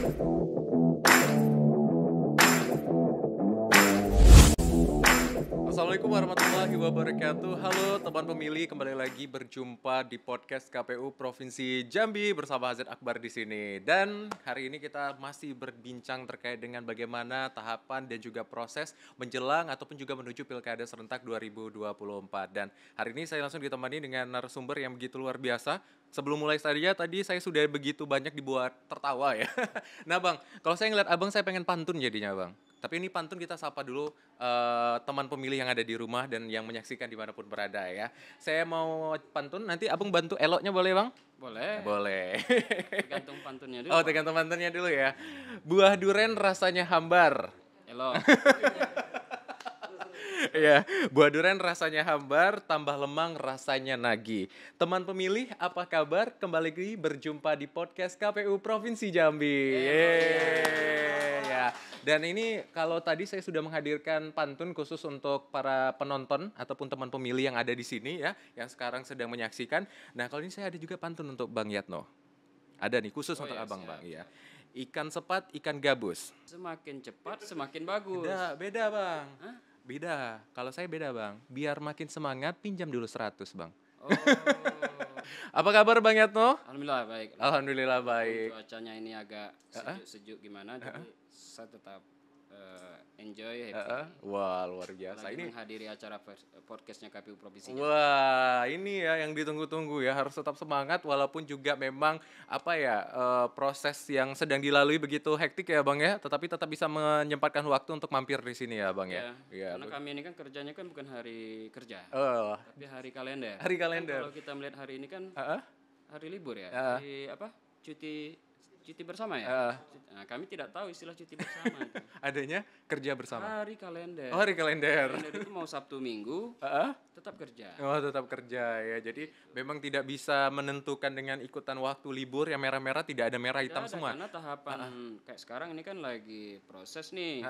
Assalamualaikum warahmatullahi wabarakatuh. Halo teman pemilih, kembali lagi berjumpa di podcast KPU Provinsi Jambi bersama Hazid Akbar di sini. Dan hari ini kita masih berbincang terkait dengan bagaimana tahapan dan juga proses menjelang ataupun juga menuju Pilkada serentak 2024. Dan hari ini saya langsung ditemani dengan narasumber yang begitu luar biasa. Sebelum mulai saja tadi saya sudah begitu banyak dibuat tertawa ya. Nah Bang, kalau saya ngeliat Abang saya pengen pantun jadinya Bang. Tapi ini pantun kita sapa dulu teman pemilih yang ada di rumah dan yang menyaksikan dimanapun berada ya. Saya mau pantun, nanti Abang bantu eloknya boleh Bang? Boleh. Boleh. Tergantung pantunnya dulu. Oh, tergantung pantunnya dulu ya. Buah duren rasanya hambar. Elok. Iya, buah durian rasanya hambar, tambah lemang rasanya nagih. Teman pemilih, apa kabar? Kembali lagi berjumpa di podcast KPU Provinsi Jambi. Ya. Dan ini kalau tadi saya sudah menghadirkan pantun khusus untuk para penonton ataupun teman pemilih yang ada di sini ya, yang sekarang sedang menyaksikan. Nah, kalau ini saya ada juga pantun untuk Bang Yatno. Ada nih khusus untuk Abang siap. Bang, iya. Ikan sepat, ikan gabus. Semakin cepat semakin bagus. Beda Bang. Hah? Beda. Kalau saya beda Bang. Biar makin semangat, pinjam dulu 100 Bang. Oh. Apa kabar Bang Yatno? Alhamdulillah baik. Alhamdulillah baik. Cuacanya ini agak sejuk-sejuk gimana, jadi saya tetap enjoy, happy. Wah, luar biasa. Lagi Ini menghadiri acara podcastnya KPU Provinsi. wah, ini ya yang ditunggu-tunggu ya, harus tetap semangat walaupun juga memang apa ya, proses yang sedang dilalui begitu hektik ya Bang ya, tetapi tetap bisa menyempatkan waktu untuk mampir di sini ya Bang ya. Iya. Karena kami ini kan kerjanya kan bukan hari kerja, Oh, tapi hari kalender. hari kalender. Kan kalau kita melihat hari ini kan Heeh. hari libur ya, hari apa? Cuti bersama ya. Nah, kami tidak tahu istilah cuti bersama itu. Adanya kerja bersama. Hari kalender. Oh, hari kalender. Kalender itu mau Sabtu Minggu tetap kerja. Oh, tetap kerja ya. Jadi memang tidak bisa menentukan dengan ikutan waktu libur yang merah-merah, tidak ada merah hitam semua. Karena tahapan kayak sekarang ini kan lagi proses nih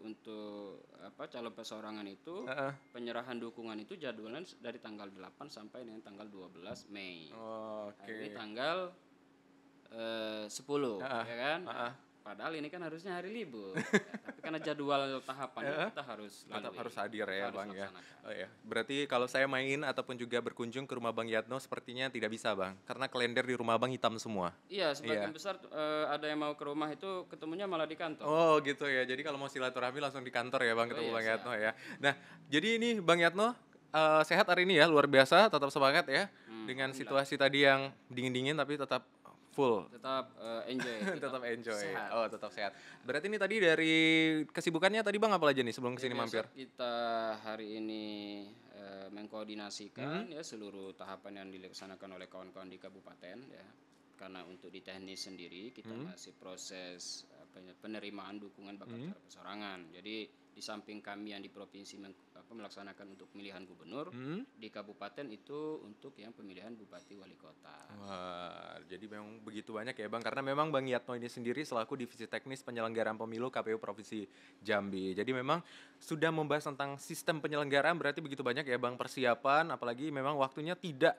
untuk calon perseorangan itu penyerahan dukungan itu jadwalnya dari tanggal 8 sampai dengan tanggal 12 Mei. Oh, oke. Hari ini tanggal 10 ya kan? Padahal ini kan harusnya hari libur. Tapi karena jadwal tahapannya kita harus lalui. Tetap harus hadir ya Bang ya. laksanakan. Oh ya. Berarti kalau saya main ataupun juga berkunjung ke rumah Bang Yatno sepertinya tidak bisa Bang, karena kalender di rumah Bang hitam semua. Iya, sebagian besar ada yang mau ke rumah itu ketemunya malah di kantor. Oh gitu ya. Jadi kalau mau silaturahmi langsung di kantor ya Bang, ketemu Bang siap. Yatno ya. Nah, jadi ini Bang Yatno sehat hari ini ya, luar biasa, tetap semangat ya. Dengan situasi tadi yang dingin-dingin tapi tetap full. Tetap enjoy. Tetap enjoy. sehat. Oh, tetap sehat. Berarti ini tadi dari kesibukannya tadi Bang apa aja nih sebelum kesini mampir? Kita hari ini mengkoordinasikan ya seluruh tahapan yang dilaksanakan oleh kawan-kawan di kabupaten ya. Karena untuk di teknis sendiri kita masih proses penerimaan dukungan bakal calon perseorangan. Jadi di samping kami yang di provinsi melaksanakan untuk pemilihan gubernur, di kabupaten itu untuk yang pemilihan bupati wali kota. Wah, jadi memang begitu banyak ya Bang, karena memang Bang Yatno ini sendiri selaku divisi teknis penyelenggaraan pemilu KPU Provinsi Jambi. Jadi memang sudah membahas tentang sistem penyelenggaraan, berarti begitu banyak ya Bang persiapan, apalagi memang waktunya tidak,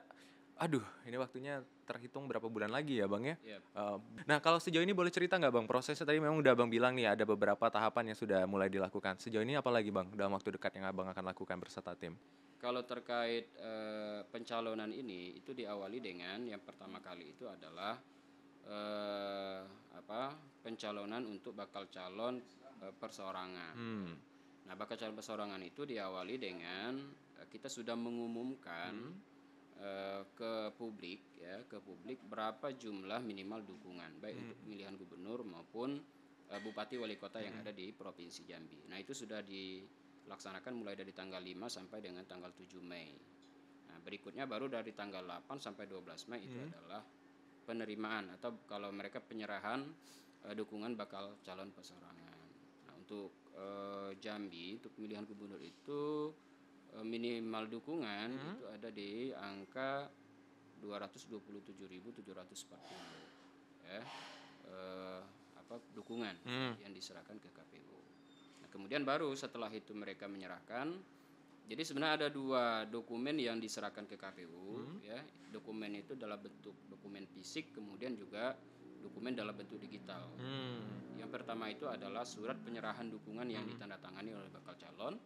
ini waktunya terhitung berapa bulan lagi ya Bang ya. Yep. Nah kalau sejauh ini boleh cerita nggak Bang, prosesnya tadi memang udah Bang bilang nih ada beberapa tahapan yang sudah mulai dilakukan. Sejauh ini apa lagi Bang dalam waktu dekat yang Abang akan lakukan beserta tim? Kalau terkait pencalonan ini itu diawali dengan yang pertama kali itu adalah pencalonan untuk bakal calon perseorangan. Nah, bakal calon perseorangan itu diawali dengan kita sudah mengumumkan ke publik berapa jumlah minimal dukungan baik untuk pemilihan gubernur maupun bupati wali kota yang ada di Provinsi Jambi. Nah, itu sudah dilaksanakan mulai dari tanggal 5 sampai dengan tanggal 7 Mei. Nah, berikutnya baru dari tanggal 8 sampai 12 Mei itu adalah penerimaan atau kalau mereka penyerahan dukungan bakal calon perseorangan. Nah, untuk Jambi untuk pemilihan gubernur itu minimal dukungan itu ada di angka 227.740 ya, dukungan yang diserahkan ke KPU. Nah, kemudian baru setelah itu mereka menyerahkan. Jadi sebenarnya ada 2 dokumen yang diserahkan ke KPU ya. Dokumen itu dalam bentuk dokumen fisik, kemudian juga dokumen dalam bentuk digital. Yang pertama itu adalah surat penyerahan dukungan yang ditandatangani oleh bakal calon,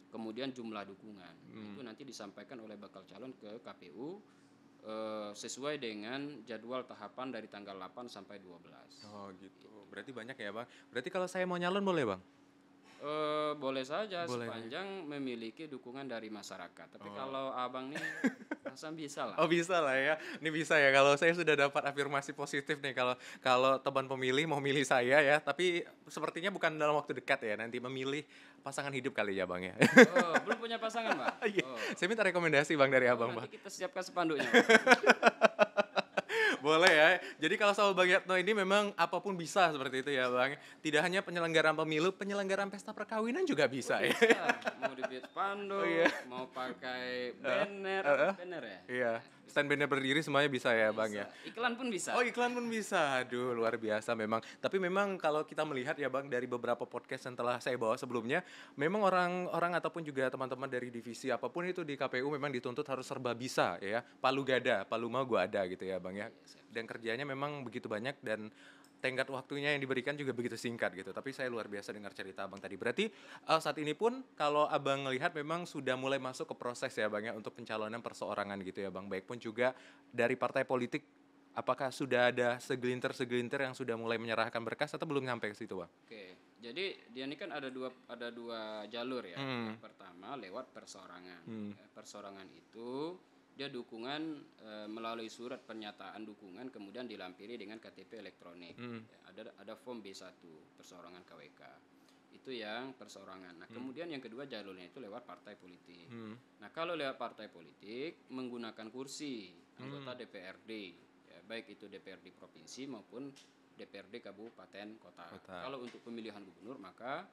kemudian jumlah dukungan. Itu nanti disampaikan oleh bakal calon ke KPU sesuai dengan jadwal tahapan dari tanggal 8 sampai 12. Oh gitu. Berarti banyak ya bang. Berarti kalau saya mau nyalon boleh bang? Boleh saja Boleh. sepanjang memiliki dukungan dari masyarakat. Tapi kalau abang nih rasa bisa lah. Oh bisa lah ya. Ini bisa ya kalau saya sudah dapat afirmasi positif nih kalau kalau teman pemilih mau milih saya ya. Tapi sepertinya bukan dalam waktu dekat ya. Nanti memilih pasangan hidup kali ya bang ya. Oh, belum punya pasangan, Bang? Iya. Oh. Saya minta rekomendasi bang dari abang bang. Nanti kita siapkan spanduknya. Boleh ya. Jadi kalau sama Bang Yatno ini memang apapun bisa seperti itu ya Bang. Tidak hanya penyelenggaraan pemilu, penyelenggaraan pesta perkawinan juga bisa ya. Bisa. Mau dibuat spanduk, mau pakai banner, banner ya? Iya. Stand banner berdiri semuanya bisa ya Bang ya. Iklan pun bisa. Oh iklan pun bisa, aduh luar biasa memang. Tapi memang kalau kita melihat ya Bang dari beberapa podcast yang telah saya bawa sebelumnya, memang orang-orang ataupun juga teman-teman dari divisi apapun itu di KPU memang dituntut harus serba bisa ya. Palu gada, palu mau gua ada gitu ya Bang ya. Dan kerjanya memang begitu banyak dan tenggat waktunya yang diberikan juga begitu singkat gitu. Tapi saya luar biasa dengar cerita Abang tadi. Berarti saat ini pun kalau Abang melihat memang sudah mulai masuk ke proses ya Bang ya untuk pencalonan perseorangan gitu ya Bang. Baik pun juga dari partai politik, apakah sudah ada segelintir yang sudah mulai menyerahkan berkas atau belum sampai ke situ Bang? Oke. Jadi dia ini kan ada dua jalur ya. Yang pertama lewat perseorangan. Ya, perseorangan itu dia dukungan melalui surat pernyataan dukungan kemudian dilampiri dengan KTP elektronik. Ya, ada form B1 perseorangan KWK. Itu yang perseorangan. Nah, kemudian yang kedua jalurnya itu lewat partai politik. Nah, kalau lewat partai politik menggunakan kursi anggota DPRD, ya, baik itu DPRD provinsi maupun DPRD kabupaten kota. Kalau untuk pemilihan gubernur maka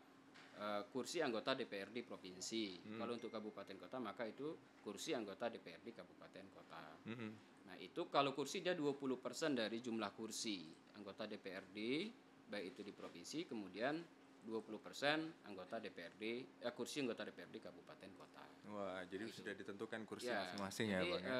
kursi anggota DPRD provinsi. Kalau untuk kabupaten kota maka itu kursi anggota DPRD kabupaten kota. Nah, itu kalau kursi dia 20% dari jumlah kursi anggota DPRD baik itu di provinsi, kemudian 20% anggota DPRD kursi anggota DPRD kabupaten kota. Wah, jadi Nah, sudah ditentukan kursi ya, masing-masing ya jadi, Bang ya.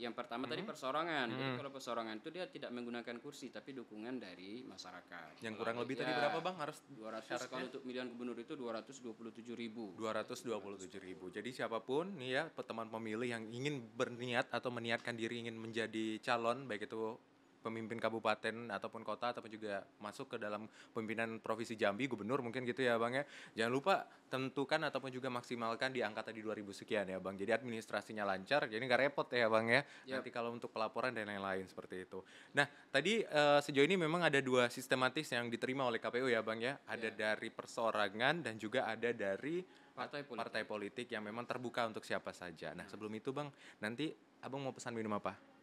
yang pertama tadi perseorangan. Jadi kalau perseorangan itu dia tidak menggunakan kursi tapi dukungan dari masyarakat. Yang kurang lebih Ya, tadi berapa Bang harus 200 syaratnya? kalau untuk pemilihan gubernur itu 227.000. 227.000. Jadi siapapun nih ya teman pemilih yang ingin berniat atau meniatkan diri ingin menjadi calon baik itu pemimpin kabupaten ataupun kota ataupun juga masuk ke dalam pemimpinan provinsi Jambi, gubernur mungkin gitu ya Bang ya. Jangan lupa tentukan ataupun juga maksimalkan di angka tadi 2.000 sekian ya Bang. Jadi administrasinya lancar, jadi nggak repot ya Bang ya. Nanti kalau untuk pelaporan dan lain-lain seperti itu. Nah tadi sejauh ini memang ada dua sistematis yang diterima oleh KPU ya Bang ya. Ada dari perseorangan dan juga ada dari partai politik yang memang terbuka untuk siapa saja. Nah sebelum itu Bang, nanti Abang mau pesan minum apa?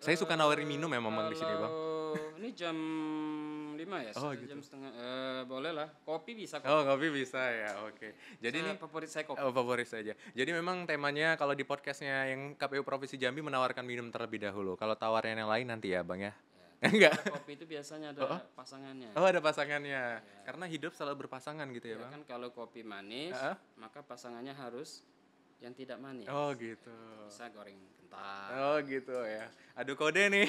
Saya suka nawarin minum ya Bang di sini Bang. Ini jam 5 ya, gitu. jam setengah. Boleh lah, kopi bisa kok. Oh kopi bisa ya, oke. Jadi ini favorit saya kopi. favorit saja. Jadi memang temanya kalau di podcastnya yang KPU Provinsi Jambi menawarkan minum terlebih dahulu. Kalau tawaran yang lain nanti ya Bang ya. Enggak. Kopi itu biasanya ada pasangannya. Oh ada pasangannya. Karena hidup selalu berpasangan gitu ya Bang. Kan kalau kopi manis, maka pasangannya harus yang tidak manis. Oh gitu. Bisa goreng kentang. Oh gitu ya. Aduh kode nih.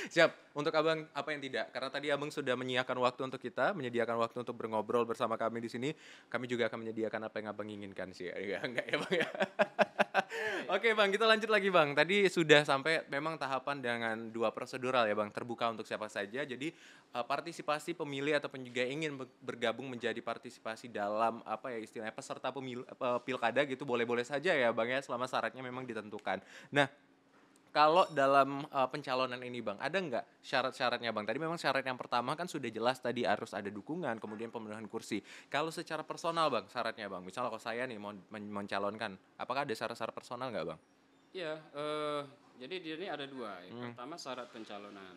Siap. Untuk Abang apa yang tidak? Karena tadi Abang sudah menyediakan waktu untuk kita, menyediakan waktu untuk berngobrol bersama kami di sini. Kami juga akan menyediakan apa yang Abang inginkan sih. Enggak ya Bang ya. Oke Bang, kita lanjut lagi Bang. Tadi sudah sampai memang tahapan dengan dua prosedural ya Bang, terbuka untuk siapa saja. Jadi partisipasi pemilih ataupun juga ingin bergabung menjadi partisipasi dalam apa ya istilahnya peserta pemilu pilkada gitu boleh-boleh saja ya Bang ya selama syaratnya memang ditentukan. Nah, kalau dalam pencalonan ini Bang, ada nggak syarat-syaratnya Bang? Tadi memang syarat yang pertama kan sudah jelas tadi harus ada dukungan, kemudian pemenuhan kursi. Kalau secara personal Bang, syaratnya Bang, misalnya kalau saya nih mau mencalonkan, apakah ada syarat-syarat personal nggak Bang? Iya, jadi di sini ada dua. Yang pertama syarat pencalonan.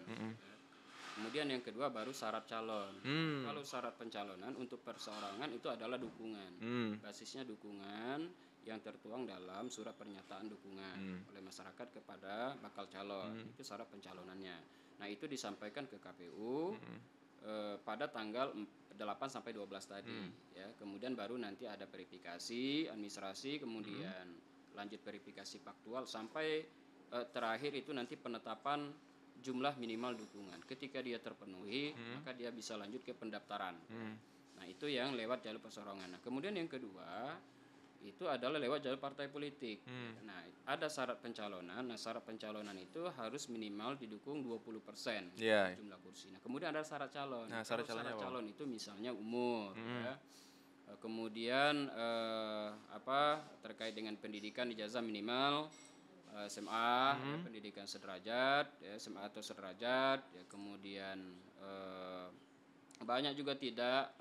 Kemudian yang kedua baru syarat calon. Kalau syarat pencalonan untuk perseorangan itu adalah dukungan. Basisnya dukungan yang tertuang dalam surat pernyataan dukungan oleh masyarakat kepada bakal calon. Itu syarat pencalonannya. Nah, itu disampaikan ke KPU pada tanggal 8 sampai 12 tadi ya. Kemudian baru nanti ada verifikasi administrasi, kemudian lanjut verifikasi faktual sampai terakhir itu nanti penetapan jumlah minimal dukungan. Ketika dia terpenuhi, maka dia bisa lanjut ke pendaftaran. Nah, itu yang lewat jalur perseorangan. Nah, kemudian yang kedua itu adalah lewat jalur partai politik. Nah, ada syarat pencalonan. Nah, syarat pencalonan itu harus minimal didukung 20% jumlah kursi. Nah, kemudian ada syarat calon. Nah, syarat calon itu misalnya umur, ya. Kemudian terkait dengan pendidikan ijazah minimal SMA, ya, pendidikan sederajat, ya, SMA atau sederajat, ya, kemudian banyak juga tidak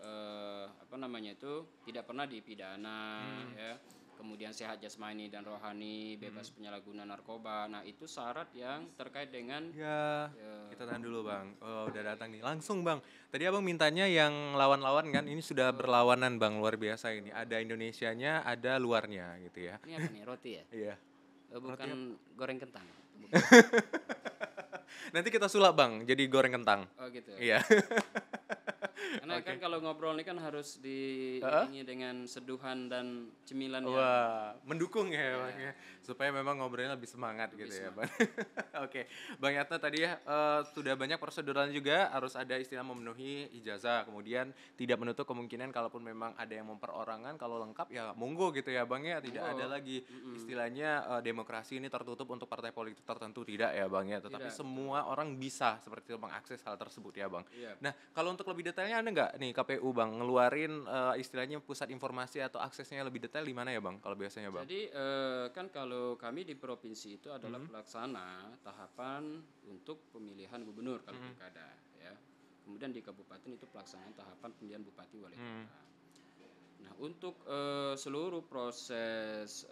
tidak pernah dipidana, ya, kemudian sehat jasmani dan rohani, bebas penyalahguna narkoba. Nah, itu syarat yang terkait dengan kita tahan dulu Bang. Oh, udah datang nih langsung Bang. Tadi Abang mintanya yang lawan-lawan kan, ini sudah berlawanan Bang, luar biasa ini. Ada Indonesianya, ada luarnya gitu ya. Ini apa nih, roti ya? Iya. Bukan goreng kentang. Nanti kita sulap Bang, jadi goreng kentang. Oh gitu. Iya. Karena kan kalau ngobrol ini kan harus diiringi dengan seduhan dan cemilan yang Wah, mendukung ya Bang ya. Supaya memang ngobrolnya lebih semangat gitu ya Bang. Oke, Bang Yatna tadi ya sudah banyak proseduralnya juga, harus ada istilah memenuhi ijazah, kemudian tidak menutup kemungkinan kalaupun memang ada yang memperorangan, kalau lengkap ya monggo gitu ya Bang ya, tidak ada lagi istilahnya demokrasi ini tertutup untuk partai politik tertentu, tidak ya Bang ya, tetapi semua orang bisa seperti itu mengakses hal tersebut ya Bang. Nah, kalau untuk lebih detailnya ada nggak nih KPU Bang ngeluarin istilahnya pusat informasi atau aksesnya lebih detail di mana ya Bang kalau biasanya Bang? Jadi kan kalau kami di provinsi itu adalah pelaksana tahapan untuk pemilihan gubernur kalau pilkada, ya. Kemudian di kabupaten itu pelaksanaan tahapan pemilihan bupati wali kota. Nah, untuk seluruh proses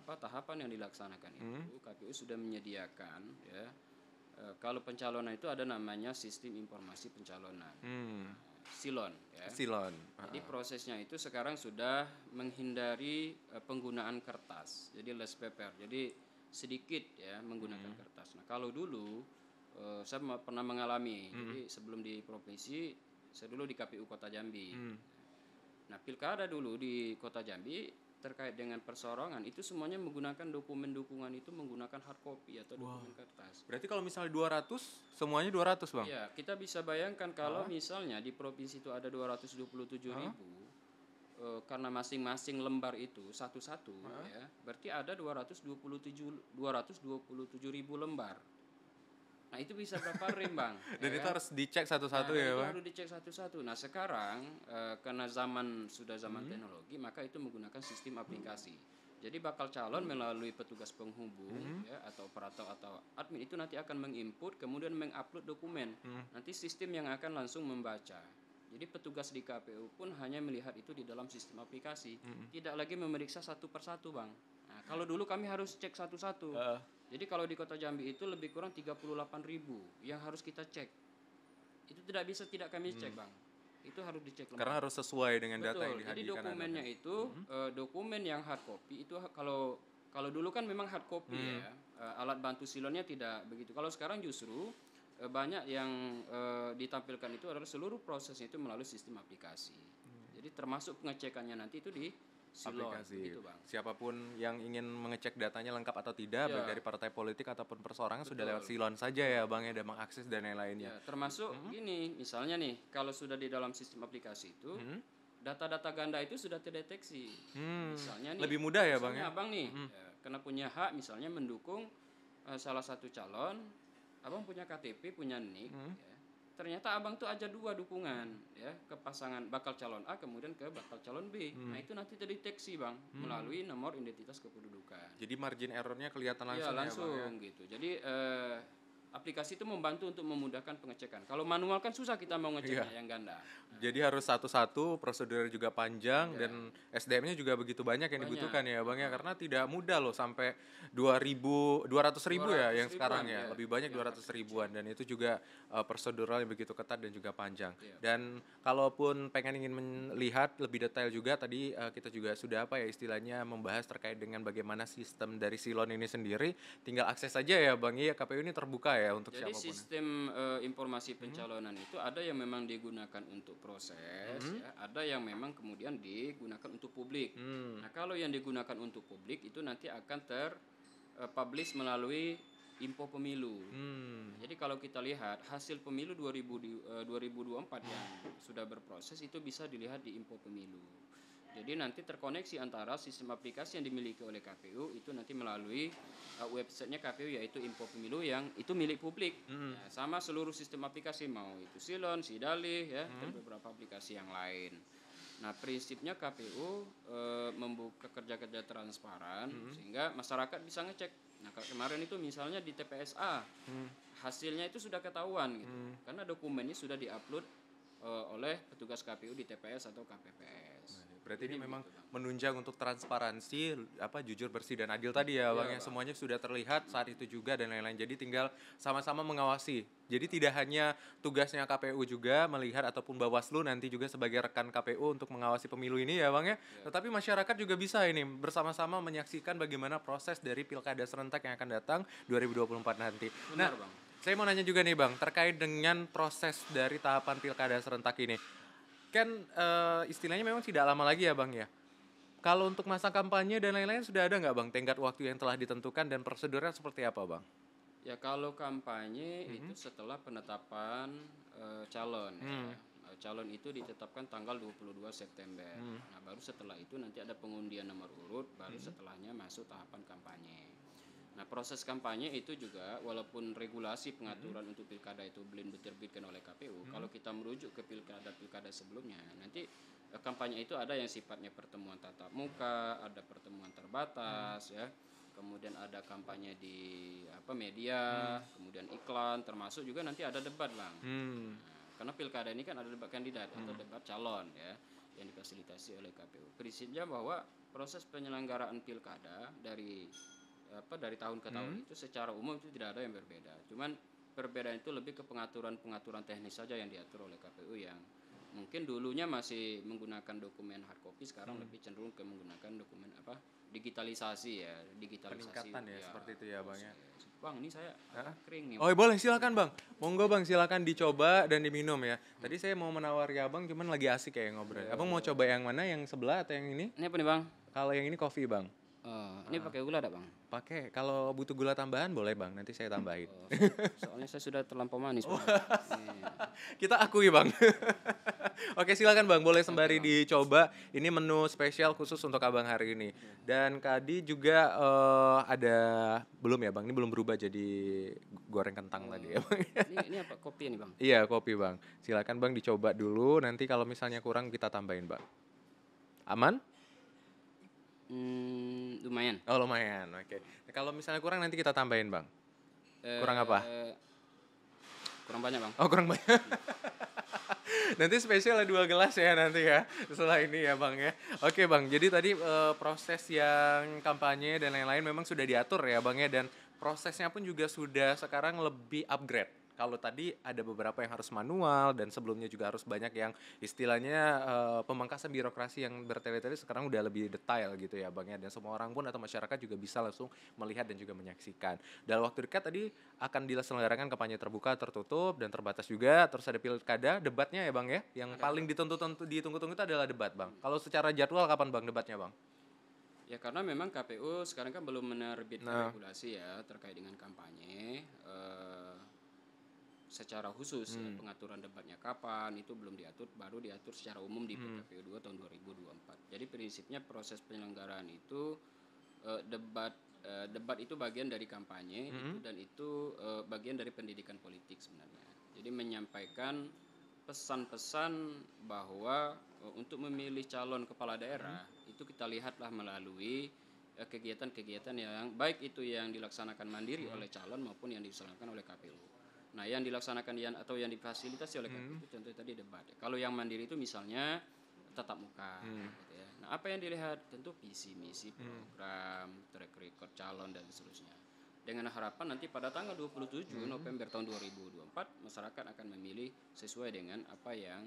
tahapan yang dilaksanakan itu KPU sudah menyediakan, ya. Kalau pencalonan itu ada namanya sistem informasi pencalonan. Silon, ya. Silon. Jadi prosesnya itu sekarang sudah menghindari penggunaan kertas, jadi less paper, jadi sedikit ya menggunakan kertas. Nah, kalau dulu saya pernah mengalami, jadi sebelum di provinsi, saya dulu di KPU Kota Jambi. Nah, pilkada dulu di Kota Jambi terkait dengan perseorangan itu semuanya menggunakan dokumen dukungan itu menggunakan hard copy atau dokumen kertas. Berarti kalau misalnya 200, semuanya 200 Bang? Iya, kita bisa bayangkan kalau misalnya di provinsi itu ada 227.000, karena masing-masing lembar itu satu-satu, ya, berarti ada 227.000 lembar. Nah, itu bisa berapa rem Bang? Dan itu harus dicek satu-satu ya Bang? Harus dicek satu-satu. Nah, sekarang karena sudah zaman teknologi, maka itu menggunakan sistem aplikasi. Jadi bakal calon melalui petugas penghubung ya, atau operator atau admin itu nanti akan menginput kemudian mengupload dokumen. Nanti sistem yang akan langsung membaca. Jadi petugas di KPU pun hanya melihat itu di dalam sistem aplikasi, tidak lagi memeriksa satu persatu Bang. Nah, kalau dulu kami harus cek satu-satu. Jadi kalau di Kota Jambi itu lebih kurang 38.000 yang harus kita cek. Itu tidak bisa tidak kami cek Bang. Itu harus dicek lengkap. Karena harus sesuai dengan data yang dihadirkan. Jadi dokumennya itu dokumen yang hard copy itu kalau dulu kan memang hard copy ya. Alat bantu silonnya tidak begitu. Kalau sekarang justru banyak yang ditampilkan itu adalah seluruh prosesnya itu melalui sistem aplikasi. Jadi termasuk pengecekannya nanti itu di silon, aplikasi gitu, Bang. Siapapun yang ingin mengecek datanya lengkap atau tidak, baik dari partai politik ataupun perseorangan sudah lewat silon saja ya Bang ya, dan mengakses dan lain-lainnya. Termasuk gini, misalnya nih, kalau sudah di dalam sistem aplikasi itu, data-data ganda itu sudah terdeteksi. Misalnya nih, lebih mudah ya Bang ya. Abang nih, karena punya hak misalnya mendukung salah satu calon, Abang punya KTP, punya NIK, ya. Ternyata abang tuh aja 2 dukungan ya ke pasangan bakal calon A kemudian ke bakal calon B. Nah, itu nanti terdeteksi Bang melalui nomor identitas kependudukan. Jadi margin errornya kelihatan langsung ya langsung ya Bang, ya? Gitu. Jadi aplikasi itu membantu untuk memudahkan pengecekan. Kalau manual kan susah kita mau ngeceknya yang ganda. Jadi harus satu-satu, prosedurnya juga panjang dan SDM-nya juga begitu banyak yang dibutuhkan ya Bang ya, karena tidak mudah loh sampai 200.000 ya yang sekarang ya, lebih banyak 200.000-an dan itu juga prosedural yang begitu ketat dan juga panjang. Dan kalaupun pengen ingin melihat lebih detail juga tadi kita juga sudah istilahnya membahas terkait dengan bagaimana sistem dari silon ini sendiri, tinggal akses saja ya Bang ya, KPU ini terbuka ya untuk Jadi siapapun. Jadi sistem informasi pencalonan itu ada yang memang digunakan untuk proses, ya, ada yang memang kemudian digunakan untuk publik. Nah, kalau yang digunakan untuk publik itu nanti akan terpublish melalui info pemilu. Jadi kalau kita lihat hasil pemilu 2024 yang sudah berproses itu bisa dilihat di info pemilu. Jadi nanti terkoneksi antara sistem aplikasi yang dimiliki oleh KPU itu nanti melalui websitenya KPU yaitu info pemilu yang itu milik publik. Ya, sama seluruh sistem aplikasi mau itu Silon, Sidalih ya dan beberapa aplikasi yang lain. Nah prinsipnya KPU membuka kerja-kerja transparan sehingga masyarakat bisa ngecek. Nah kemarin itu misalnya di TPSA hasilnya itu sudah ketahuan gitu karena dokumennya sudah diupload oleh petugas KPU di TPS atau KPPS. Berarti Jadi ini memang begitu, Bang. menunjang untuk transparansi, jujur, bersih dan adil tadi ya, Bang. Iya, Ya, Bang. semuanya sudah terlihat saat itu juga dan lain-lain. Jadi tinggal sama-sama mengawasi. Jadi tidak hanya tugasnya KPU juga melihat ataupun Bawaslu nanti juga sebagai rekan KPU untuk mengawasi pemilu ini ya, Bang ya. Tetapi masyarakat juga bisa ini bersama-sama menyaksikan bagaimana proses dari Pilkada serentak yang akan datang 2024 nanti. Benar, Nah, Bang. saya mau nanya juga nih, Bang, terkait dengan proses dari tahapan Pilkada serentak ini. Kan istilahnya memang tidak lama lagi ya, Bang ya. Kalau untuk masa kampanye dan lain-lain sudah ada nggak, Bang, tenggat waktu yang telah ditentukan dan prosedurnya seperti apa, Bang? Ya kalau kampanye itu setelah penetapan calon ya. Calon itu ditetapkan tanggal 22 September. Nah, baru setelah itu nanti ada pengundian nomor urut, baru setelahnya masuk tahapan kampanye. Nah, proses kampanye itu juga walaupun regulasi pengaturan untuk pilkada itu belum diterbitkan oleh KPU, kalau kita merujuk ke pilkada-pilkada sebelumnya, nanti kampanye itu ada yang sifatnya pertemuan tatap muka, ada pertemuan terbatas ya. Kemudian ada kampanye di media, kemudian iklan, termasuk juga nanti ada debat, Bang. Nah, karena pilkada ini kan ada debat kandidat atau debat calon ya yang difasilitasi oleh KPU. Prinsipnya bahwa proses penyelenggaraan pilkada dari tahun ke tahun itu secara umum itu tidak ada yang berbeda. Cuman perbedaan itu lebih ke pengaturan teknis saja yang diatur oleh KPU yang mungkin dulunya masih menggunakan dokumen hard copy, sekarang lebih cenderung ke menggunakan dokumen digitalisasi ya, Peningkatan ya, seperti itu ya, Bang ya. Bang, ini saya kering nih. Oh, boleh, silakan, Bang. Monggo, Bang, silakan dicoba dan diminum ya. Tadi saya mau menawari Abang cuman lagi asik kayak ngobrol. Abang mau coba yang mana? Yang sebelah atau yang ini? Ini apa nih, Bang? Kalau yang ini kopi, Bang. Ini pakai gula ada, Bang? Pakai. Kalau butuh gula tambahan boleh, Bang. Nanti saya tambahin. Soalnya saya sudah terlampau manis, Bang. Kita akui, Bang. Oke, silakan, Bang. Boleh sembari dicoba. Ini menu spesial khusus untuk Abang hari ini. Dan tadi juga ada belum ya, Bang? Ini belum berubah jadi goreng kentang tadi ya, Bang. Ini apa kopi nih, Bang? Iya, kopi, Bang. Silakan, Bang, dicoba dulu. Nanti kalau misalnya kurang kita tambahin, Bang. Aman? Lumayan. Oh, lumayan. Oke. Kalau misalnya kurang nanti kita tambahin, Bang. Kurang apa? Kurang banyak, Bang. Oh, kurang banyak. Nanti spesial ada 2 gelas ya nanti ya setelah ini ya, Bang ya. Oke, Bang, jadi tadi proses yang kampanye dan lain-lain memang sudah diatur ya, Bang ya, dan prosesnya pun juga sudah sekarang lebih upgrade. Kalau tadi ada beberapa yang harus manual dan sebelumnya juga harus banyak yang istilahnya pemangkasan birokrasi yang bertele-tele, sekarang udah lebih detail gitu ya, Bang ya, dan semua orang pun atau masyarakat juga bisa langsung melihat dan juga menyaksikan. Dalam waktu dekat tadi akan diselenggarakan kampanye terbuka, tertutup dan terbatas juga, terus ada pilkada, debatnya ya, Bang ya. Yang paling ditunggu-tunggu itu adalah debat, Bang. Kalau secara jadwal kapan, Bang, debatnya, Bang? Ya karena memang KPU sekarang kan belum menerbitkan regulasi ya terkait dengan kampanye secara khusus ya, pengaturan debatnya kapan itu belum diatur, baru diatur secara umum di PKPU 2 tahun 2024. Jadi prinsipnya proses penyelenggaraan itu debat itu bagian dari kampanye itu, dan itu bagian dari pendidikan politik sebenarnya. Jadi menyampaikan pesan-pesan bahwa untuk memilih calon kepala daerah itu kita lihatlah melalui kegiatan-kegiatan yang baik itu yang dilaksanakan mandiri oleh calon maupun yang dilaksanakan oleh KPU. Nah, yang dilaksanakan atau yang difasilitasi oleh KPU itu tentu tadi debat. Kalau yang mandiri itu misalnya tatap muka, gitu ya. Nah, apa yang dilihat tentu visi misi program, track record calon dan seterusnya. Dengan harapan nanti pada tanggal 27 November tahun 2024 masyarakat akan memilih sesuai dengan apa yang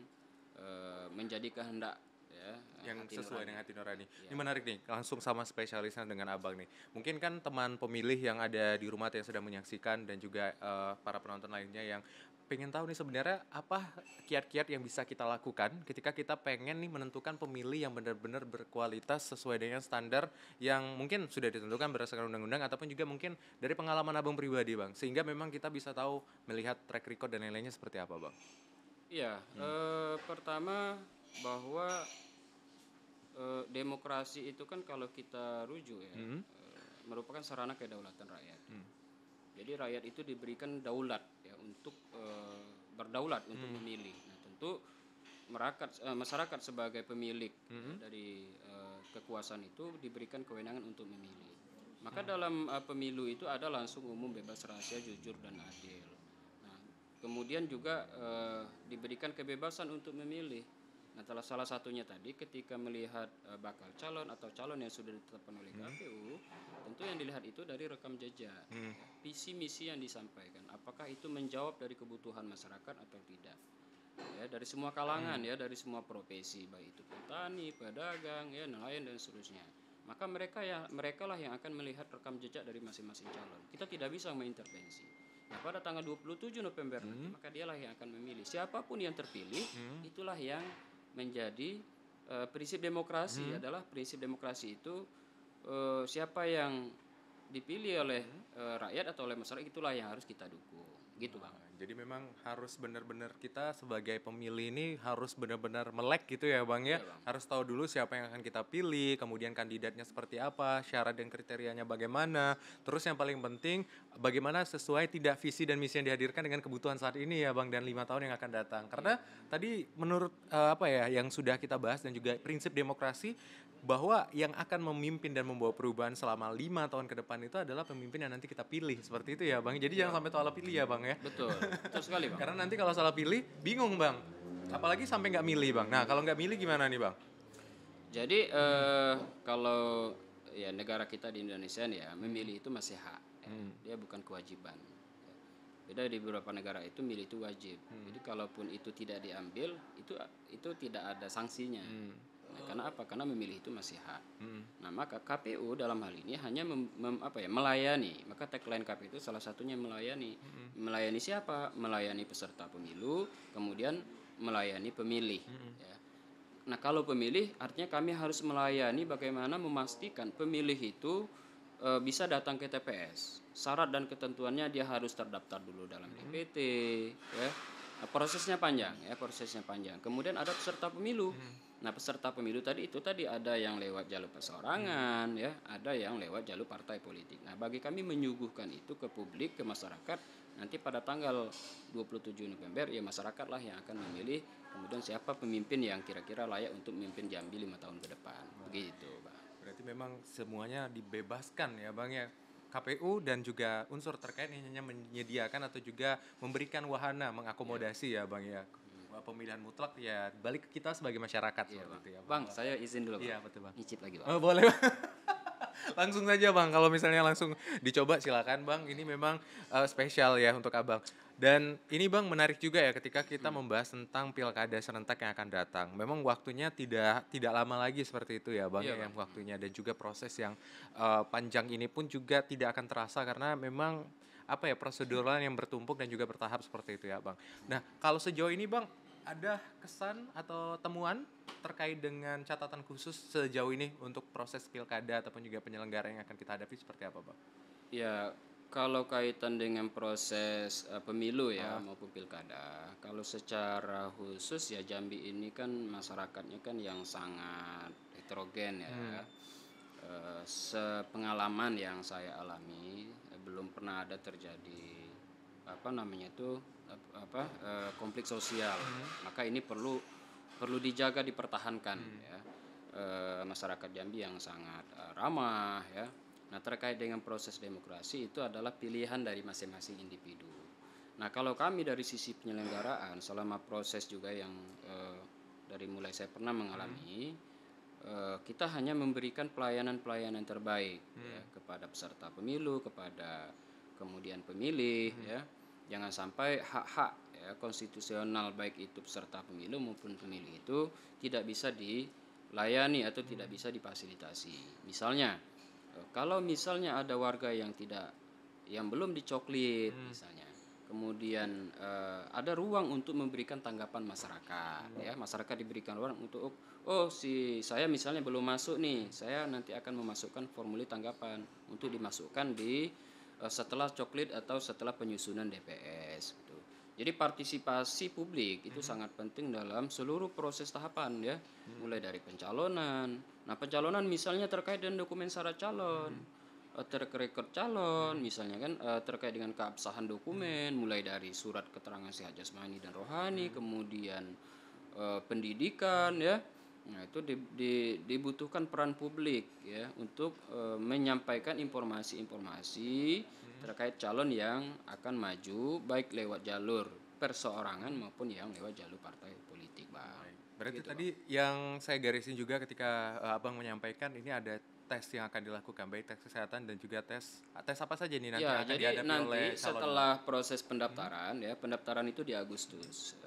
menjadi kehendak ya, yang sesuai dengan hati nurani. Ya. Ini menarik nih, langsung sama spesialisnya dengan Abang nih. Mungkin kan teman pemilih yang ada di rumah yang sedang menyaksikan dan juga para penonton lainnya yang pengen tahu nih sebenarnya apa kiat-kiat yang bisa kita lakukan ketika kita pengen nih menentukan pemilih yang benar-benar berkualitas sesuai dengan standar yang mungkin sudah ditentukan berdasarkan undang-undang ataupun juga mungkin dari pengalaman abang pribadi bang, sehingga memang kita bisa tahu melihat track record dan lain-lainnya seperti apa bang. Iya, pertama bahwa demokrasi itu kan kalau kita rujuk ya, merupakan sarana kedaulatan rakyat. Jadi rakyat itu diberikan daulat ya untuk berdaulat untuk memilih. Nah tentu masyarakat sebagai pemilik dari kekuasaan itu diberikan kewenangan untuk memilih. Maka dalam pemilu itu ada langsung, umum, bebas, rahasia, jujur dan adil. Nah kemudian juga diberikan kebebasan untuk memilih. Nah, salah satunya tadi ketika melihat bakal calon atau calon yang sudah ditetapkan oleh KPU, tentu yang dilihat itu dari rekam jejak, visi misi yang disampaikan, apakah itu menjawab dari kebutuhan masyarakat atau tidak. Ya, dari semua kalangan ya, dari semua profesi, baik itu petani, pedagang, ya, nelayan dan seterusnya. Maka mereka lah yang akan melihat rekam jejak dari masing-masing calon. Kita tidak bisa mengintervensi. Nah, pada tanggal 27 November nanti, maka dialah yang akan memilih. Siapapun yang terpilih, itulah yang menjadi prinsip demokrasi. Adalah prinsip demokrasi itu siapa yang dipilih oleh rakyat atau oleh masyarakat, itulah yang harus kita dukung, gitu bang. Jadi memang harus benar-benar kita sebagai pemilih ini harus benar-benar melek gitu ya bang ya. Iya, bang. Harus tahu dulu siapa yang akan kita pilih, kemudian kandidatnya seperti apa, syarat dan kriterianya bagaimana. Terus yang paling penting bagaimana sesuai tidak visi dan misi yang dihadirkan dengan kebutuhan saat ini ya bang, dan 5 tahun yang akan datang. Karena tadi menurut yang sudah kita bahas dan juga prinsip demokrasi, bahwa yang akan memimpin dan membawa perubahan selama 5 tahun ke depan itu adalah pemimpin yang nanti kita pilih, seperti itu ya bang. Jadi jangan sampai salah pilih ya bang ya. Betul, betul sekali bang. Karena nanti kalau salah pilih bingung bang, apalagi sampai nggak milih bang. Nah kalau nggak milih gimana nih bang? Jadi kalau ya negara kita di Indonesia nih ya, memilih itu masih hak, ya. Dia bukan kewajiban. Beda di beberapa negara itu milih itu wajib. Jadi kalaupun itu tidak diambil, itu tidak ada sanksinya. Nah, karena apa? Karena memilih itu masih hak. Nah, maka KPU dalam hal ini hanya melayani. Maka tagline KPU itu salah satunya melayani. Melayani siapa? Melayani peserta pemilu, kemudian melayani pemilih. Ya. Nah, kalau pemilih artinya kami harus melayani bagaimana memastikan pemilih itu bisa datang ke TPS. Syarat dan ketentuannya dia harus terdaftar dulu dalam DPT, ya. Prosesnya panjang. Kemudian ada peserta pemilu. Nah, peserta pemilu tadi ada yang lewat jalur perseorangan, ya, ada yang lewat jalur partai politik. Nah, bagi kami menyuguhkan itu ke publik, ke masyarakat, nanti pada tanggal 27 November ya masyarakatlah yang akan memilih kemudian siapa pemimpin yang kira-kira layak untuk memimpin Jambi 5 tahun ke depan. Begitu, Bang. Berarti memang semuanya dibebaskan ya bang ya. KPU dan juga unsur terkait ini hanya menyediakan atau juga memberikan wahana mengakomodasi ya bang ya. Pemilihan mutlak ya balik ke kita sebagai masyarakat seperti itu ya Bang, saya izin dulu, Bang. Iya, betul, Bang. Nyicip lagi, Bang. Oh, boleh bang. Langsung saja bang, kalau misalnya langsung dicoba silakan bang. Ini memang spesial ya untuk abang. Dan ini bang menarik juga ya ketika kita membahas tentang pilkada serentak yang akan datang. Memang waktunya tidak lama lagi seperti itu ya bang, Iya, yang waktunya dan juga proses yang panjang ini pun juga tidak akan terasa karena memang prosedural yang bertumpuk dan juga bertahap seperti itu ya bang. Nah kalau sejauh ini bang, ada kesan atau temuan terkait dengan catatan khusus sejauh ini untuk proses pilkada ataupun juga penyelenggara yang akan kita hadapi seperti apa, Bang? Ya, kalau kaitan dengan proses pemilu ya maupun pilkada, kalau secara khusus ya Jambi ini kan masyarakatnya kan yang sangat heterogen ya. Sepengalaman yang saya alami belum pernah ada terjadi konflik sosial. Maka ini perlu dijaga, dipertahankan ya. Masyarakat Jambi yang sangat ramah ya. Nah, terkait dengan proses demokrasi itu adalah pilihan dari masing-masing individu. Nah, kalau kami dari sisi penyelenggaraan selama proses juga yang dari mulai saya pernah mengalami, kita hanya memberikan pelayanan terbaik ya, kepada peserta pemilu, kepada kemudian pemilih ya. Jangan sampai hak-hak ya, konstitusional baik itu peserta pemilu maupun pemilih itu tidak bisa dilayani atau tidak bisa difasilitasi. Misalnya, kalau misalnya ada warga yang belum dicoklit misalnya, kemudian ada ruang untuk memberikan tanggapan masyarakat, ya. Masyarakat diberikan ruang untuk, oh si saya misalnya belum masuk nih, saya nanti akan memasukkan formulir tanggapan untuk dimasukkan di setelah coklit atau setelah penyusunan DPS gitu. Jadi partisipasi publik itu sangat penting dalam seluruh proses tahapan, ya, mulai dari pencalonan. Nah, pencalonan misalnya terkait dengan dokumen syarat calon, track record calon, misalnya kan terkait dengan keabsahan dokumen, mulai dari surat keterangan sehat jasmani dan rohani, kemudian pendidikan, ya. Nah, itu dibutuhkan peran publik, ya, untuk menyampaikan informasi-informasi terkait calon yang akan maju baik lewat jalur perseorangan maupun yang lewat jalur partai politik, Bang. Berarti Gitu, tadi Bang. yang saya garisin juga ketika Abang menyampaikan ini ada tes yang akan dilakukan, baik tes kesehatan dan juga tes apa saja nih nanti Ya, yang akan jadi dihadapi oleh nanti calon. setelah proses pendaftaran, ya, pendaftaran itu di Agustus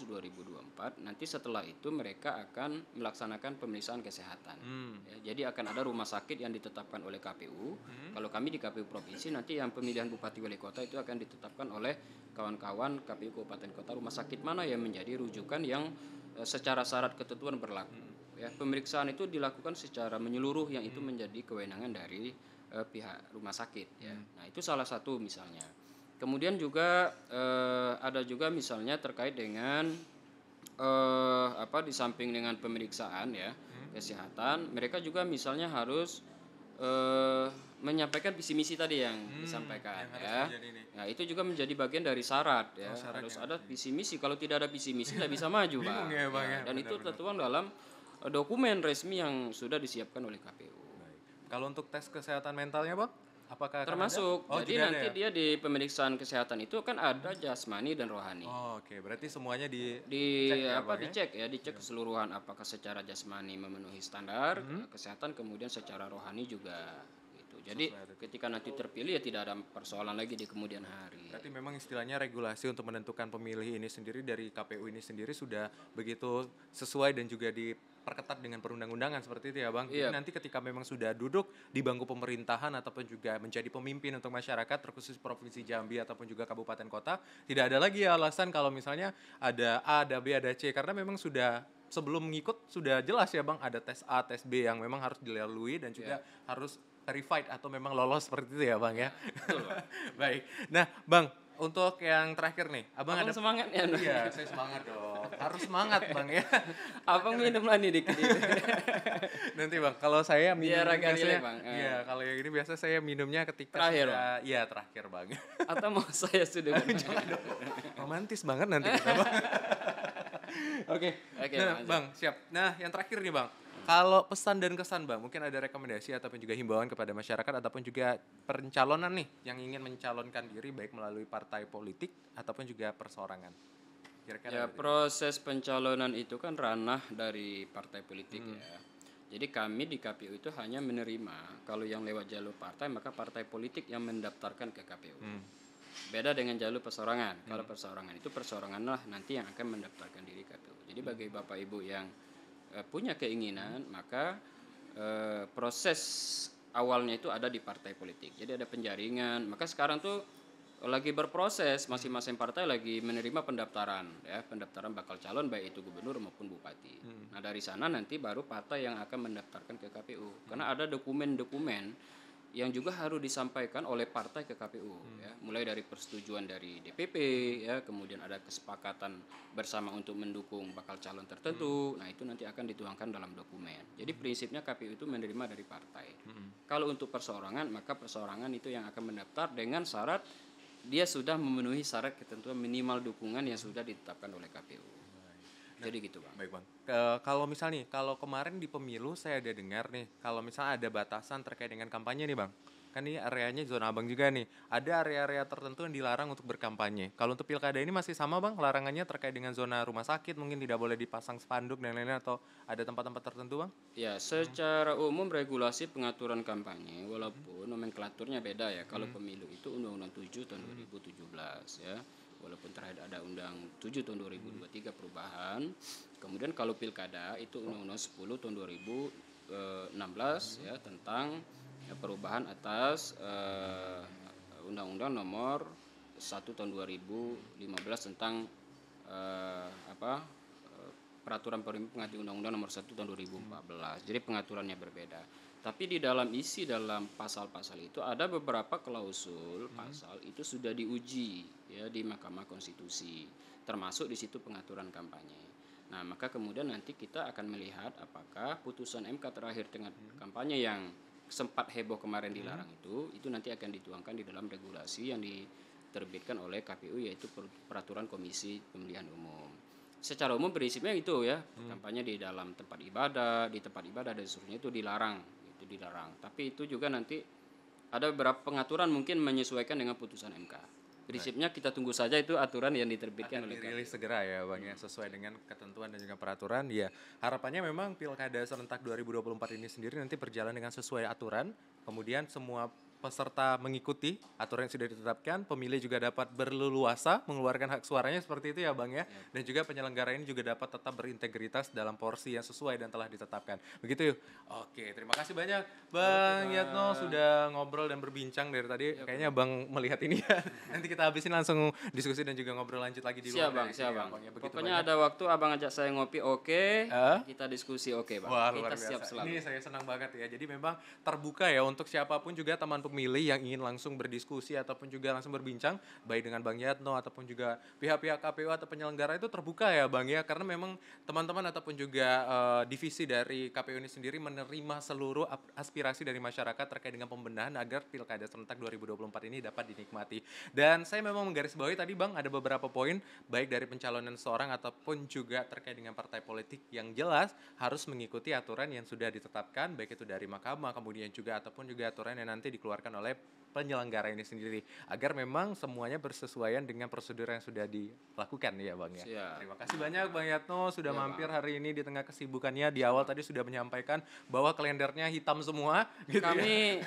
2024. Nanti setelah itu mereka akan melaksanakan pemeriksaan kesehatan. Ya, jadi akan ada rumah sakit yang ditetapkan oleh KPU. Kalau kami di KPU provinsi, nanti yang pemilihan bupati wali kota itu akan ditetapkan oleh kawan-kawan KPU kabupaten kota, rumah sakit mana yang menjadi rujukan yang secara syarat ketentuan berlaku. Ya, pemeriksaan itu dilakukan secara menyeluruh yang itu menjadi kewenangan dari pihak rumah sakit, ya. Nah, itu salah satu misalnya. Kemudian juga ada juga misalnya terkait dengan di samping dengan pemeriksaan, ya, kesehatan, mereka juga misalnya harus menyampaikan visi misi tadi yang disampaikan, yang harus ya. menjadi ini. Nah, itu juga menjadi bagian dari syarat, ya. Harus syaratnya, ada visi misi. Kalau tidak ada visi misi tidak bisa maju, Bang. Bingung ya, Bang, ya. Dan itu Benar-benar. tertuang dalam dokumen resmi yang sudah disiapkan oleh KPU. Baik. Kalau untuk tes kesehatan mentalnya, Bang, apakah akan Termasuk. ada? Oh, Jadi juga ada nanti ya? dia di pemeriksaan kesehatan itu kan ada jasmani dan rohani. Oh, oke. Berarti semuanya di Di cek ya, Bang, ya? dicek keseluruhan apakah secara jasmani memenuhi standar kesehatan, kemudian secara rohani juga gitu. Jadi ketika nanti terpilih ya tidak ada persoalan lagi di kemudian hari. Berarti memang istilahnya regulasi untuk menentukan pemilih ini sendiri dari KPU ini sendiri sudah begitu sesuai dan juga diperketat dengan perundang-undangan seperti itu ya, Bang. Jadi Iya. nanti ketika memang sudah duduk di bangku pemerintahan ataupun juga menjadi pemimpin untuk masyarakat terkhusus Provinsi Jambi ataupun juga kabupaten kota, tidak ada lagi alasan kalau misalnya ada A, ada B, ada C, karena memang sudah sebelum mengikut sudah jelas ya, Bang, ada tes A, tes B yang memang harus dilalui dan juga harus verified atau memang lolos seperti itu ya, Bang, ya. Betul, Bang. Baik. Nah, Bang, untuk yang terakhir nih, Abang Abang ada semangat ya. Iya, saya semangat dong. Harus semangat, Bang, ya. Abang minum lah nih dikit. Nanti, Bang, kalau saya minum Biar agak biasanya, rileks, Bang. iya, kalau yang ini biasa saya minumnya ketika Terakhir, sudah, iya, terakhir, Bang. Atau mau saya sudah Romantis banget nanti kita, Bang. Oke. Oke, Nah, lanjut. Bang, siap. Nah, yang terakhir nih, Bang. Kalau pesan dan kesan, Bang, mungkin ada rekomendasi ataupun juga himbauan kepada masyarakat ataupun juga pencalonan nih yang ingin mencalonkan diri baik melalui partai politik ataupun juga perseorangan. Kira-kira Ya, ada tidak? proses pencalonan itu kan ranah dari partai politik, ya. Jadi kami di KPU itu hanya menerima kalau yang lewat jalur partai maka partai politik yang mendaftarkan ke KPU. Beda dengan jalur perseorangan. Kalau perseorangan itu perseoranganlah nanti yang akan mendaftarkan diri KPU. Jadi bagi Bapak Ibu yang punya keinginan maka proses awalnya itu ada di partai politik. Jadi ada penjaringan. Maka sekarang tuh lagi berproses, masing-masing partai lagi menerima pendaftaran, ya, pendaftaran bakal calon baik itu gubernur maupun bupati. Nah, dari sana nanti baru partai yang akan mendaftarkan ke KPU. Karena ada dokumen-dokumen yang juga harus disampaikan oleh partai ke KPU, ya, mulai dari persetujuan dari DPP, ya, kemudian ada kesepakatan bersama untuk mendukung bakal calon tertentu. Nah, itu nanti akan dituangkan dalam dokumen. Jadi prinsipnya KPU itu menerima dari partai. Kalau untuk perseorangan, maka perseorangan itu yang akan mendaftar dengan syarat dia sudah memenuhi syarat ketentuan minimal dukungan yang sudah ditetapkan oleh KPU. Jadi gitu, Bang. Baik, Bang. Kalau misal nih, kalau kemarin di pemilu saya ada dengar nih, kalau misalnya ada batasan terkait dengan kampanye nih, Bang. Kan ini areanya zona abang juga nih. Ada area-area tertentu yang dilarang untuk berkampanye. Kalau untuk pilkada ini masih sama, Bang? Larangannya terkait dengan zona rumah sakit, mungkin tidak boleh dipasang spanduk dan lain-lain, atau ada tempat-tempat tertentu, Bang? Ya, secara umum regulasi pengaturan kampanye walaupun nomenklaturnya beda, ya. Kalau pemilu itu Undang-Undang 7 tahun 2017, ya. Walaupun terakhir ada Undang 7 tahun 2023 perubahan. Kemudian kalau pilkada itu Undang-Undang 10 tahun 2016, ya, tentang perubahan atas Undang-Undang nomor 1 tahun 2015 tentang peraturan pemerintah pengganti Undang-Undang Nomor 1 tahun 2014. Jadi pengaturannya berbeda. Tapi di dalam dalam pasal-pasal itu ada beberapa klausul pasal itu sudah diuji ya di Mahkamah Konstitusi, termasuk di situ pengaturan kampanye. Nah, maka kemudian nanti kita akan melihat apakah putusan MK terakhir dengan kampanye yang sempat heboh kemarin dilarang itu nanti akan dituangkan di dalam regulasi yang diterbitkan oleh KPU, yaitu peraturan Komisi Pemilihan Umum. Secara umum prinsipnya itu ya, kampanye di dalam tempat ibadah, dan seterusnya itu dilarang. Tapi itu juga nanti ada beberapa pengaturan mungkin menyesuaikan dengan putusan MK. Prinsipnya kita tunggu saja itu aturan yang diterbitkan oleh KPU. Dirilis segera ya Bang ya, sesuai dengan ketentuan dan juga peraturan. Ya, harapannya memang Pilkada serentak 2024 ini sendiri nanti berjalan dengan sesuai aturan. Kemudian semua peserta mengikuti aturan yang sudah ditetapkan, pemilih juga dapat berleluasa mengeluarkan hak suaranya seperti itu ya Bang ya. Dan juga penyelenggara ini juga dapat tetap berintegritas dalam porsi yang sesuai dan telah ditetapkan. Begitu yuk. Oke, terima kasih banyak Bang Yatno sudah ngobrol dan berbincang dari tadi. Kayaknya Bang melihat ini ya. Nanti kita habisin langsung diskusi dan juga ngobrol lanjut lagi di luar. Siap Bang. Pokoknya ada waktu Abang ajak saya ngopi, kita diskusi Bang. Wah, kita luar siap biasa. selalu. Ini saya senang banget ya. Jadi memang terbuka ya untuk siapapun juga teman pemilih yang ingin langsung berdiskusi ataupun juga langsung berbincang baik dengan Bang Yatno ataupun juga pihak-pihak KPU atau penyelenggara itu terbuka ya Bang ya, karena memang teman-teman ataupun juga divisi dari KPU ini sendiri menerima seluruh aspirasi dari masyarakat terkait dengan pembenahan agar Pilkada serentak 2024 ini dapat dinikmati. Dan saya memang menggarisbawahi tadi Bang ada beberapa poin baik dari pencalonan seorang ataupun juga terkait dengan partai politik yang jelas harus mengikuti aturan yang sudah ditetapkan baik itu dari Mahkamah kemudian juga ataupun juga aturan yang nanti dikeluarkan oleh penyelenggara ini sendiri agar memang semuanya bersesuaian dengan prosedur yang sudah dilakukan ya Bang ya. Siap. Terima kasih banyak Bang Yatno sudah mampir hari ini di tengah kesibukannya. Di awal tadi sudah menyampaikan bahwa kalendernya hitam semua gitu. Kami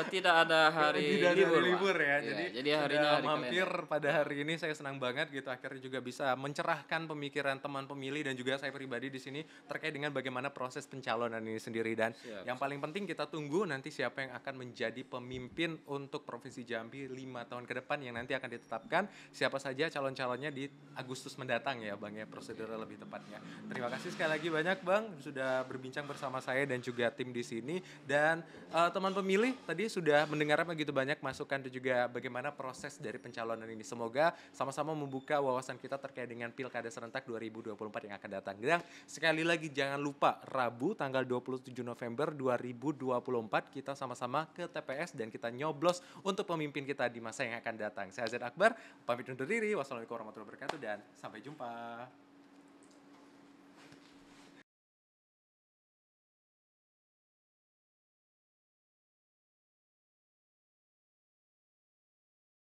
tidak ada hari libur ya. Jadi harinya hari mampir pada hari ini saya senang banget gitu, akhirnya juga bisa mencerahkan pemikiran teman pemilih dan juga saya pribadi di sini terkait dengan bagaimana proses pencalonan ini sendiri. Dan yang paling penting kita tunggu nanti siapa yang akan menjadi pemimpin untuk Provinsi Jambi 5 tahun ke depan yang nanti akan ditetapkan siapa saja calon-calonnya di Agustus mendatang ya Bang ya, prosedurnya lebih tepatnya. Terima kasih sekali lagi banyak Bang sudah berbincang bersama saya dan juga tim di sini. Dan teman pemilih tadi sudah mendengarkan begitu banyak masukan dan juga bagaimana proses dari pencalonan ini. Semoga sama-sama membuka wawasan kita terkait dengan Pilkada serentak 2024 yang akan datang. Dan sekali lagi jangan lupa Rabu tanggal 27 November 2024 kita sama-sama ke TPS dan kita nyoblos untuk pemimpin kita di masa yang akan datang. Saya Azad Akbar, pamit undur diri. Wassalamualaikum warahmatullahi wabarakatuh dan sampai jumpa.